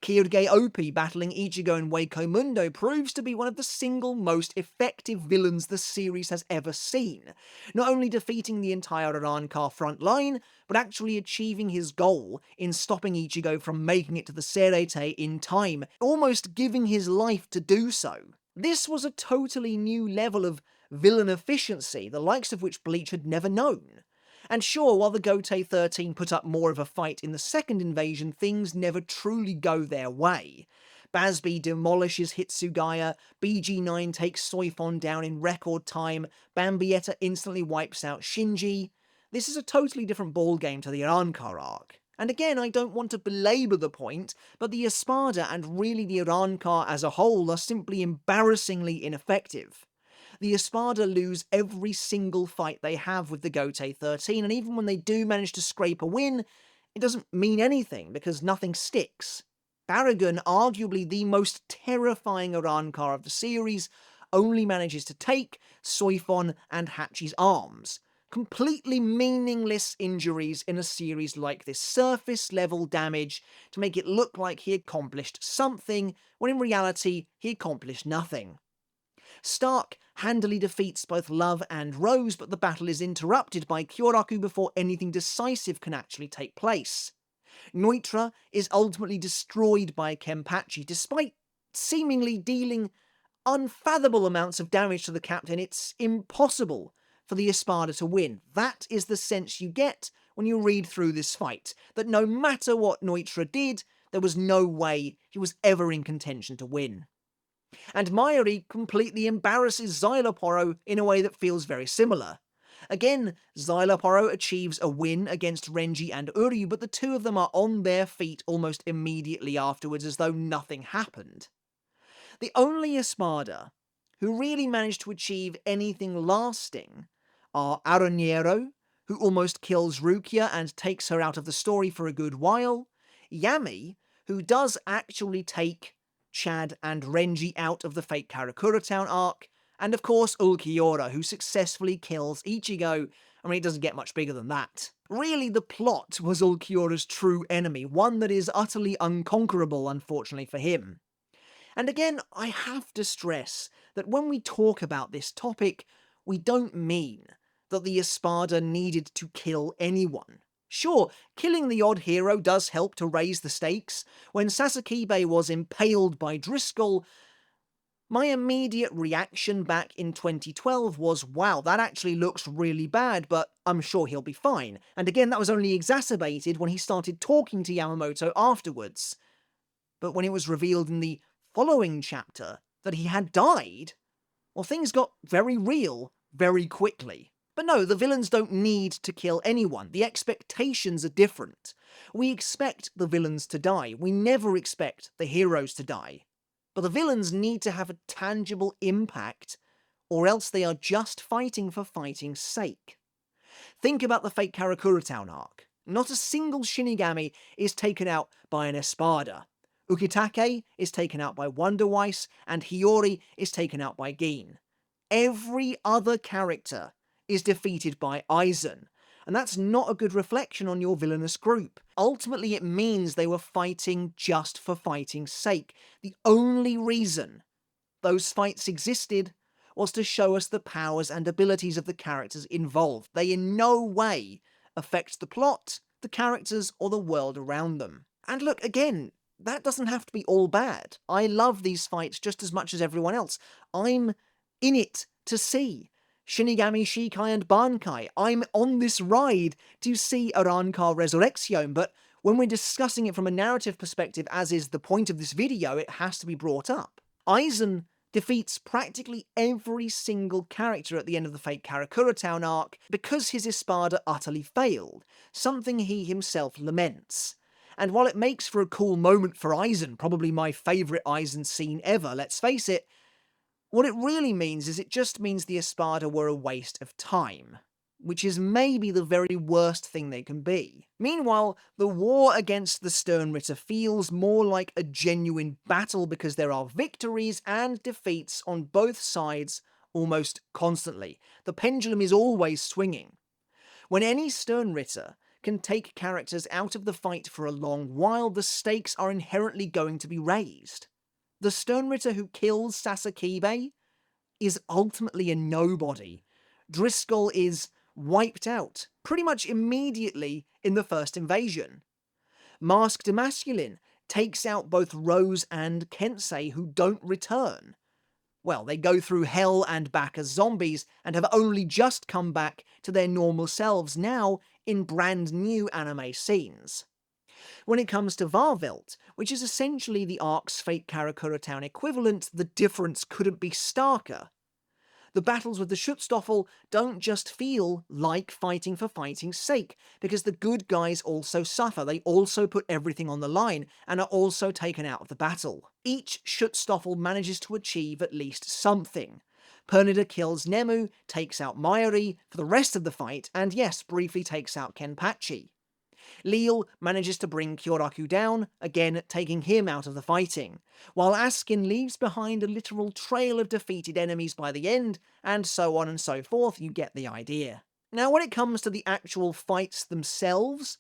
Kyurge Opi battling Ichigo and Waco Mundo proves to be one of the single most effective villains the series has ever seen, not only defeating the entire Urankar front line, but actually achieving his goal in stopping Ichigo from making it to the Serete in time, almost giving his life to do so. This was a totally new level of villain efficiency, the likes of which Bleach had never known. And sure, while the Gotei 13 put up more of a fight in the second invasion, things never truly go their way. Basby demolishes Hitsugaya, BG9 takes Soifon down in record time, Bambietta instantly wipes out Shinji. This is a totally different ballgame to the Urankar arc. And again, I don't want to belabor the point, but the Espada and really the Urankar as a whole are simply embarrassingly ineffective. The Espada lose every single fight they have with the Gotei 13, and even when they do manage to scrape a win, it doesn't mean anything, because nothing sticks. Baragon, arguably the most terrifying Urankar of the series, only manages to take Soifon and Hachi's arms. Completely meaningless injuries in a series like this, surface-level damage to make it look like he accomplished something, when in reality he accomplished nothing. Stark handily defeats both Love and Rose, but the battle is interrupted by Kyoraku before anything decisive can actually take place. Neutra is ultimately destroyed by Kenpachi, despite seemingly dealing unfathomable amounts of damage to the captain. It's impossible for the Espada to win. That is the sense you get when you read through this fight, that no matter what Neutra did, there was no way he was ever in contention to win. And Mayuri completely embarrasses Xyloporo in a way that feels very similar. Again, Xyloporo achieves a win against Renji and Uryu, but the two of them are on their feet almost immediately afterwards, as though nothing happened. The only Espada who really managed to achieve anything lasting are Aronniero, who almost kills Rukia and takes her out of the story for a good while, Yami, who does actually take Chad and Renji out of the fake Karakura Town arc, and of course Ulquiorra, who successfully kills Ichigo. I mean, it doesn't get much bigger than that. Really, the plot was Ulquiorra's true enemy, one that is utterly unconquerable, unfortunately for him. And again, I have to stress that when we talk about this topic, we don't mean that the Espada needed to kill anyone. Sure, killing the odd hero does help to raise the stakes. When Sasakibe was impaled by Driscoll, my immediate reaction back in 2012 was, wow, that actually looks really bad, but I'm sure he'll be fine. And again, that was only exacerbated when he started talking to Yamamoto afterwards. But when it was revealed in the following chapter that he had died, well, things got very real very quickly. But no, the villains don't need to kill anyone. The expectations are different. We expect the villains to die. We never expect the heroes to die. But the villains need to have a tangible impact, or else they are just fighting for fighting's sake. Think about the fake Karakura Town arc. Not a single Shinigami is taken out by an Espada. Ukitake is taken out by Wonder Weiss, and Hiyori is taken out by Gin. Every other character is defeated by Aizen, and that's not a good reflection on your villainous group. Ultimately, it means they were fighting just for fighting's sake. The only reason those fights existed was to show us the powers and abilities of the characters involved. They in no way affect the plot, the characters, or the world around them. And look, again, that doesn't have to be all bad. I love these fights just as much as everyone else. I'm in it to see Shinigami Shikai and Bankai. I'm on this ride to see Arrancar Resurrection, but when we're discussing it from a narrative perspective, as is the point of this video, it has to be brought up. Aizen defeats practically every single character at the end of the Fate Karakura Town arc because his Espada utterly failed, something he himself laments. And while it makes for a cool moment for Aizen, probably my favourite Aizen scene ever, let's face it, what it really means is it just means the Espada were a waste of time, which is maybe the very worst thing they can be. Meanwhile, the war against the Sternritter feels more like a genuine battle because there are victories and defeats on both sides almost constantly. The pendulum is always swinging. When any Sternritter can take characters out of the fight for a long while, the stakes are inherently going to be raised. The Sternritter who kills Sasakibe is ultimately a nobody. Driscoll is wiped out pretty much immediately in the first invasion. Masked Masculine takes out both Rose and Kensei, who don't return. Well, they go through hell and back as zombies and have only just come back to their normal selves now in brand new anime scenes. When it comes to Varvelt, which is essentially the arc's Fate Karakura Town equivalent, the difference couldn't be starker. The battles with the Schutzstaffel don't just feel like fighting for fighting's sake, because the good guys also suffer, they also put everything on the line, and are also taken out of the battle. Each Schutzstaffel manages to achieve at least something. Pernida kills Nemu, takes out Mayuri for the rest of the fight, and yes, briefly takes out Kenpachi. Leal manages to bring Kyoraku down, again taking him out of the fighting, while Askin leaves behind a literal trail of defeated enemies by the end, and so on and so forth, you get the idea. Now when it comes to the actual fights themselves,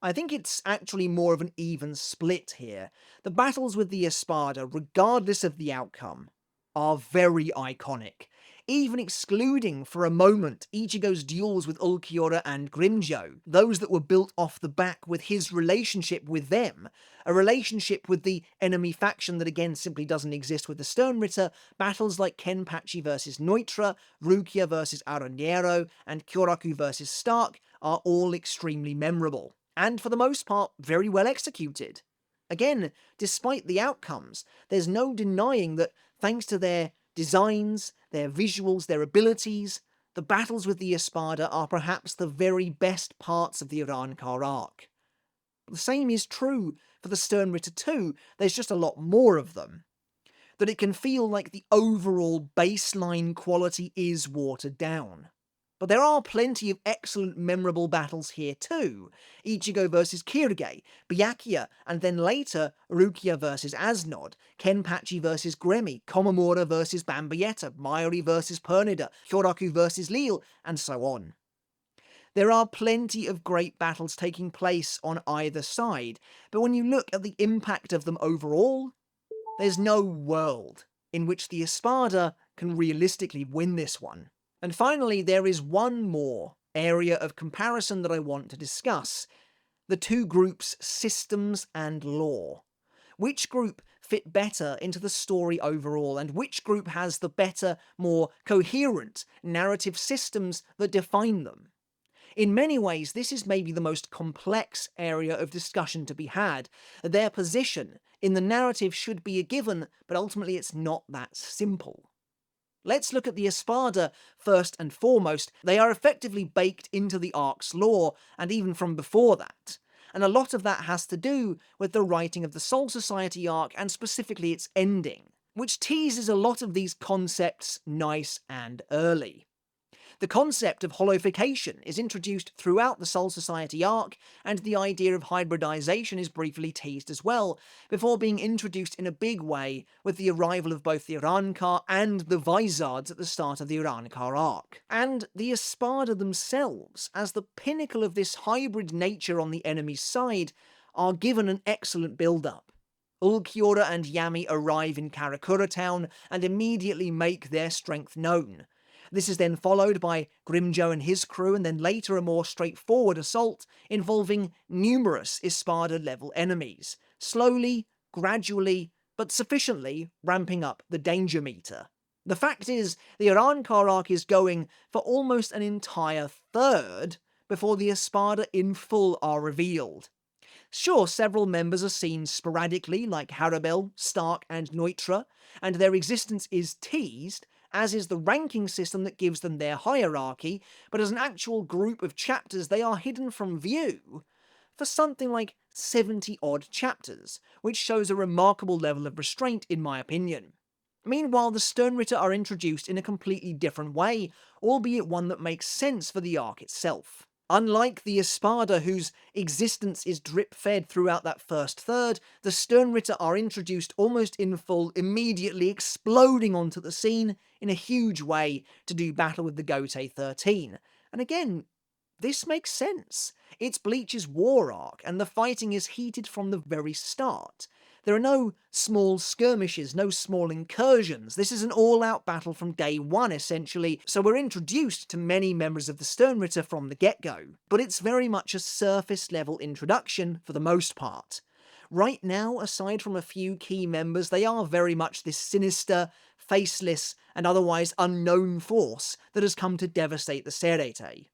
I think it's actually more of an even split here. The battles with the Espada, regardless of the outcome, are very iconic. Even excluding for a moment Ichigo's duels with Ulquiorra and Grimjo, those that were built off the back with his relationship with them, a relationship with the enemy faction that again simply doesn't exist with the Sternritter, battles like Kenpachi vs Neutra, Rukia vs Aranero, and Kyoraku vs Stark are all extremely memorable, and for the most part very well executed. Again, despite the outcomes, there's no denying that thanks to their designs, their visuals, their abilities, the battles with the Espada are perhaps the very best parts of the Arrancar arc. The same is true for the Sternritter too, there's just a lot more of them. That it can feel like the overall baseline quality is watered down. But there are plenty of excellent memorable battles here too. Ichigo vs Kirige, Byakuya, and then later Rukia vs Asnod, Kenpachi vs Gremi, Komamura vs Bambietta, Mayuri vs Pernida, Kyoraku vs Leal, and so on. There are plenty of great battles taking place on either side, but when you look at the impact of them overall, there's no world in which the Espada can realistically win this one. And finally, there is one more area of comparison that I want to discuss. The two groups' systems and lore. Which group fit better into the story overall, and which group has the better, more coherent narrative systems that define them? In many ways, this is maybe the most complex area of discussion to be had. Their position in the narrative should be a given, but ultimately it's not that simple. Let's look at the Espada first and foremost. They are effectively baked into the arc's lore, and even from before that. And a lot of that has to do with the writing of the Soul Society arc, and specifically its ending, which teases a lot of these concepts nice and early. The concept of holification is introduced throughout the Soul Society arc, and the idea of hybridization is briefly teased as well, before being introduced in a big way with the arrival of both the Urankar and the Vizards at the start of the Urankar arc. And the Espada themselves, as the pinnacle of this hybrid nature on the enemy's side, are given an excellent build-up. Ulquiorra and Yami arrive in Karakura town and immediately make their strength known. This is then followed by Grimjo and his crew, and then later a more straightforward assault involving numerous Espada-level enemies, slowly, gradually, but sufficiently ramping up the danger meter. The fact is, the Urankar arc is going for almost an entire third before the Espada in full are revealed. Sure, several members are seen sporadically, like Harabel, Stark, and Neutra, and their existence is teased, as is the ranking system that gives them their hierarchy, but as an actual group of chapters they are hidden from view for something like 70-odd chapters, which shows a remarkable level of restraint in my opinion. Meanwhile, the Sternritter are introduced in a completely different way, albeit one that makes sense for the arc itself. Unlike the Espada, whose existence is drip-fed throughout that first third, the Sternritter are introduced almost in full, immediately exploding onto the scene in a huge way to do battle with the Gotei 13. And again, this makes sense. It's Bleach's war arc, and the fighting is heated from the very start. There are no small skirmishes, no small incursions. This is an all-out battle from day one, essentially, so we're introduced to many members of the Sternritter from the get-go. But it's very much a surface-level introduction for the most part. Right now, aside from a few key members, they are very much this sinister, faceless, and otherwise unknown force that has come to devastate the Serete.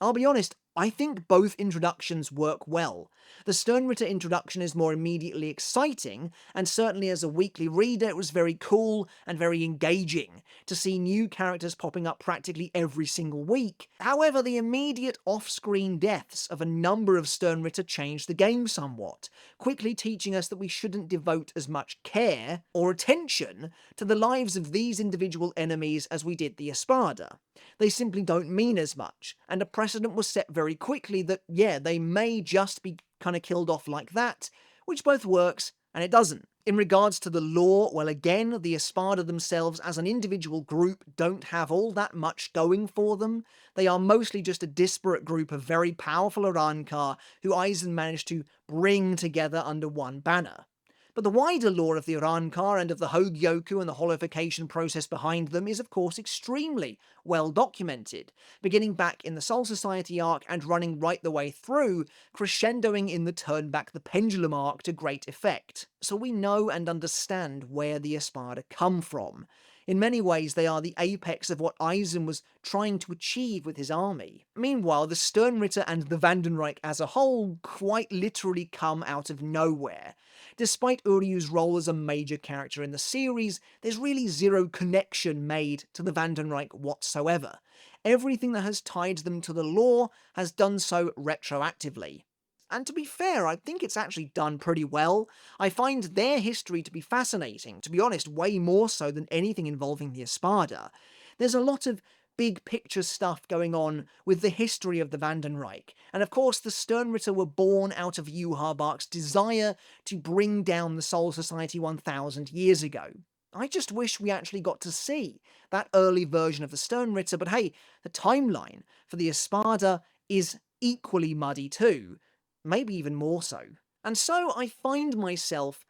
I'll be honest, I think both introductions work well. The Sternritter introduction is more immediately exciting, and certainly as a weekly reader it was very cool and very engaging to see new characters popping up practically every single week. However, the immediate off-screen deaths of a number of Sternritter changed the game somewhat, quickly teaching us that we shouldn't devote as much care or attention to the lives of these individual enemies as we did the Espada. They simply don't mean as much, and a precedent was set very quickly that, yeah, they may just be kind of killed off like that, which both works and it doesn't. In regards to the lore, well again, the Espada themselves as an individual group don't have all that much going for them. They are mostly just a disparate group of very powerful Urankar who Aizen managed to bring together under one banner. But the wider lore of the Urankar and of the Hogyoku and the holification process behind them is of course extremely well documented, beginning back in the Soul Society arc and running right the way through, crescendoing in the Turn Back the Pendulum arc to great effect. So we know and understand where the Espada come from. In many ways, they are the apex of what Aizen was trying to achieve with his army. Meanwhile, the Sternritter and the Vandenreich as a whole quite literally come out of nowhere. Despite Uryu's role as a major character in the series, there's really zero connection made to the Vandenreich whatsoever. Everything that has tied them to the lore has done so retroactively. And to be fair, I think it's actually done pretty well. I find their history to be fascinating, to be honest, way more so than anything involving the Espada. There's a lot of big picture stuff going on with the history of the Vandenreich, and of course the Sternritter were born out of Yuha-Bark's desire to bring down the Soul Society 1000 years ago. I just wish we actually got to see that early version of the Sternritter, but hey, the timeline for the Espada is equally muddy too. Maybe even more so. And so I find myself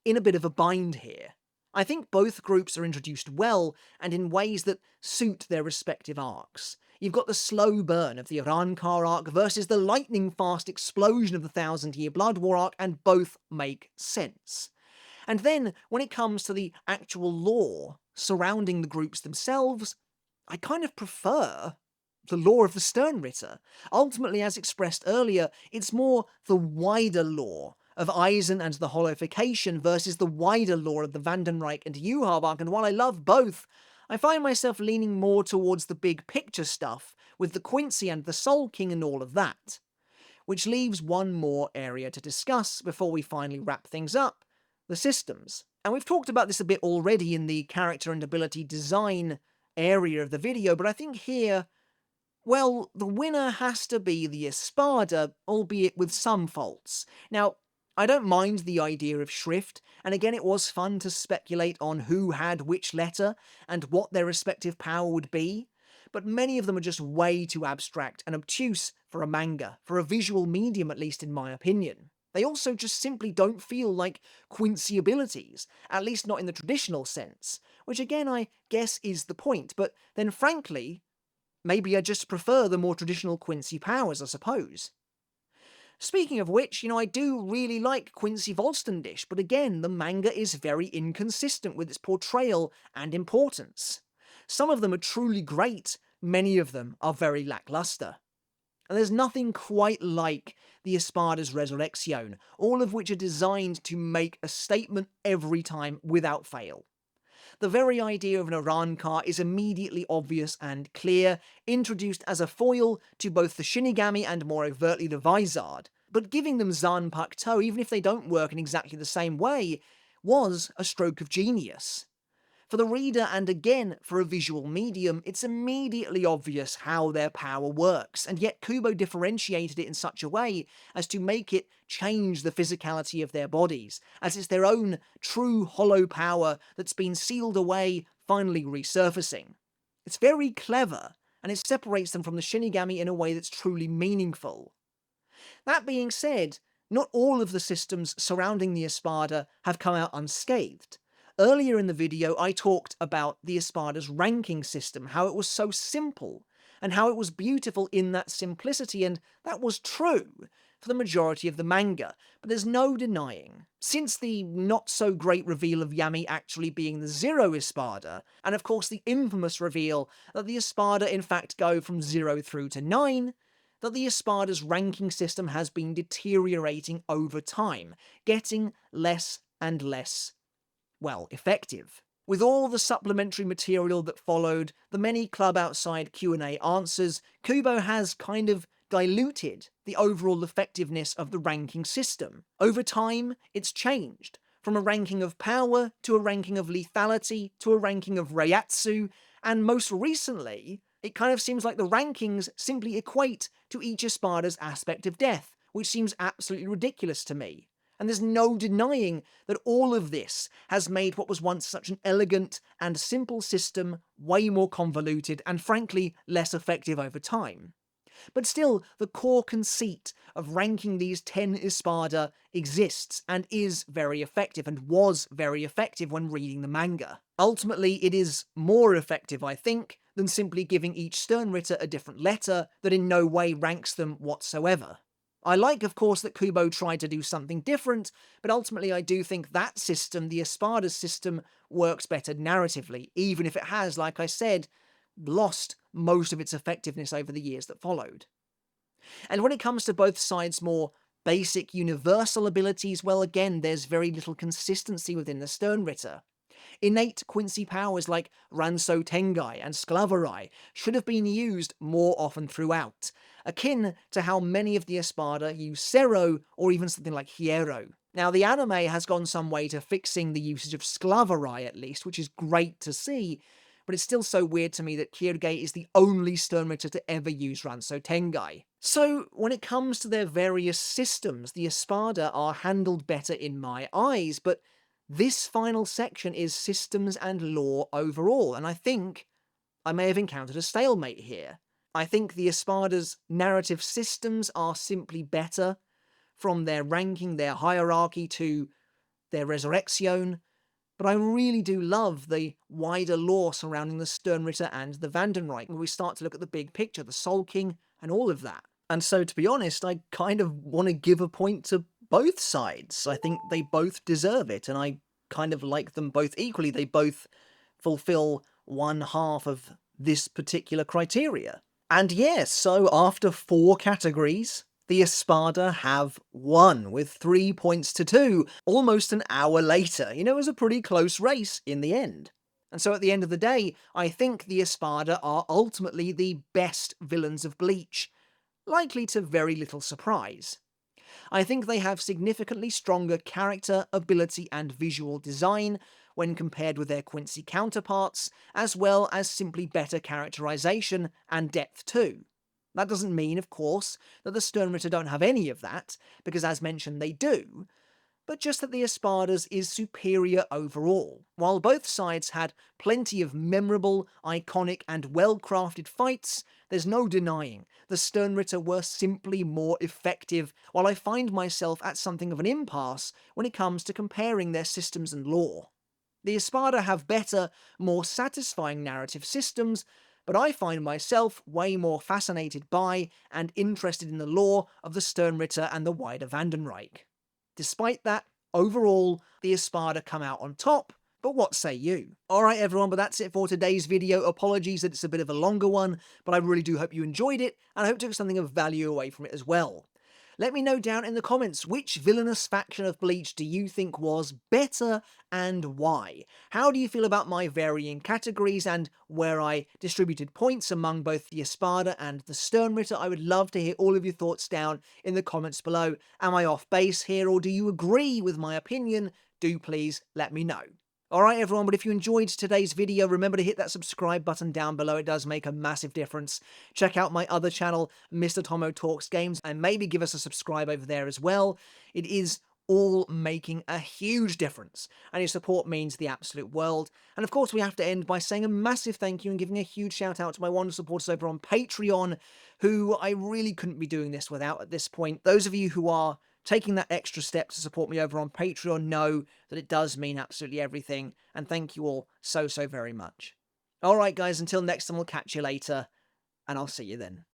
in a bit of a bind here. I think both groups are introduced well, and in ways that suit their respective arcs. You've got the slow burn of the Urankar arc versus the lightning-fast explosion of the 1000-Year Blood War arc, and both make sense. And then, when it comes to the actual lore surrounding the groups themselves, I kind of prefer the lore of the Sternritter. Ultimately, as expressed earlier, it's more the wider lore of Aizen and the holification versus the wider lore of the Vandenreich and Yuha-Bark, and while I love both, I find myself leaning more towards the big picture stuff, with the Quincy and the Soul King and all of that. Which leaves one more area to discuss before we finally wrap things up: the systems. And we've talked about this a bit already in the character and ability design area of the video, but I think here Well, the winner has to be the Espada, albeit with some faults. Now, I don't mind the idea of shrift, and again it was fun to speculate on who had which letter and what their respective power would be, but many of them are just way too abstract and obtuse for a manga, for a visual medium at least in my opinion. They also just simply don't feel like Quincy abilities, at least not in the traditional sense, which again I guess is the point, but then frankly, maybe I just prefer the more traditional Quincy powers, I suppose. Speaking of which, I do really like Quincy Volstendish, but again, the manga is very inconsistent with its portrayal and importance. Some of them are truly great, many of them are very lackluster. And there's nothing quite like the Espada's Resurrection, all of which are designed to make a statement every time without fail. The very idea of an Arankar is immediately obvious and clear, introduced as a foil to both the Shinigami and more overtly the Vizard, but giving them Zanpakuto, even if they don't work in exactly the same way, was a stroke of genius. For the reader, and again for a visual medium, it's immediately obvious how their power works, and yet Kubo differentiated it in such a way as to make it change the physicality of their bodies, as it's their own true hollow power that's been sealed away, finally resurfacing. It's very clever, and it separates them from the Shinigami in a way that's truly meaningful. That being said, not all of the systems surrounding the Espada have come out unscathed. Earlier in the video, I talked about the Espada's ranking system, how it was so simple, and how it was beautiful in that simplicity, and that was true for the majority of the manga, but there's no denying, since the not-so-great reveal of Yami actually being the Zero Espada, and of course the infamous reveal that the Espada in fact go from 0 through to 9, that the Espada's ranking system has been deteriorating over time, getting less and less effective. With all the supplementary material that followed, the many Club Outside Q&A answers, Kubo has kind of diluted the overall effectiveness of the ranking system. Over time, it's changed, from a ranking of power, to a ranking of lethality, to a ranking of Reiatsu, and most recently, it kind of seems like the rankings simply equate to each Espada's aspect of death, which seems absolutely ridiculous to me. And there's no denying that all of this has made what was once such an elegant and simple system way more convoluted and frankly less effective over time. But still, the core conceit of ranking these 10 Espada exists and is very effective, and was very effective when reading the manga. Ultimately, it is more effective, I think, than simply giving each Sternritter a different letter that in no way ranks them whatsoever. I like, of course, that Kubo tried to do something different, but ultimately I do think that system, the Espada's system, works better narratively, even if it has, like I said, lost most of its effectiveness over the years that followed. And when it comes to both sides' more basic universal abilities, well again, there's very little consistency within the Sternritter. Innate Quincy powers like Ranso Tengai and Sclavarai should have been used more often throughout, akin to how many of the Espada use Sero or even something like Hiero. Now, the anime has gone some way to fixing the usage of Sclavarai at least, which is great to see, but it's still so weird to me that Kyurge is the only Sternritter to ever use Ranso Tengai. So, when it comes to their various systems, the Espada are handled better in my eyes, but this final section is systems and lore overall, and I think I may have encountered a stalemate here. I think the Espada's narrative systems are simply better, from their ranking, their hierarchy, to their resurrection, but I really do love the wider lore surrounding the Sternritter and the Vandenreich, when we start to look at the big picture, the Soul King, and all of that. And so, to be honest, I kind of want to give a point to both sides. I think they both deserve it, and I kind of like them both equally. They both fulfill one half of this particular criteria. And yes, so after 4 categories, the Espada have won with 3 points to 2, almost an hour later. It was a pretty close race in the end. And so at the end of the day, I think the Espada are ultimately the best villains of Bleach, likely to very little surprise. I think they have significantly stronger character, ability, and visual design when compared with their Quincy counterparts, as well as simply better characterization and depth too. That doesn't mean, of course, that the Sternritter don't have any of that, because as mentioned they do, but just that the Espadas is superior overall. While both sides had plenty of memorable, iconic, and well-crafted fights, there's no denying the Sternritter were simply more effective, while I find myself at something of an impasse when it comes to comparing their systems and lore. The Espada have better, more satisfying narrative systems, but I find myself way more fascinated by and interested in the lore of the Sternritter and the wider Vandenreich. Despite that, overall, the Espada come out on top, but what say you? Alright everyone, but that's it for today's video. Apologies that it's a bit of a longer one, but I really do hope you enjoyed it, and I hope took something of value away from it as well. Let me know down in the comments, which villainous faction of Bleach do you think was better and why? How do you feel about my varying categories and where I distributed points among both the Espada and the Sternritter? I would love to hear all of your thoughts down in the comments below. Am I off base here, or do you agree with my opinion? Do please let me know. Alright everyone, but if you enjoyed today's video, remember to hit that subscribe button down below. It does make a massive difference. Check out my other channel, Mr. Tomo Talks Games, and maybe give us a subscribe over there as well. It is all making a huge difference, and your support means the absolute world. And of course, we have to end by saying a massive thank you and giving a huge shout out to my wonderful supporters over on Patreon, who I really couldn't be doing this without at this point. Those of you who are taking that extra step to support me over on Patreon know that it does mean absolutely everything, and thank you all so very much. Alright guys, until next time, we'll catch you later, and I'll see you then.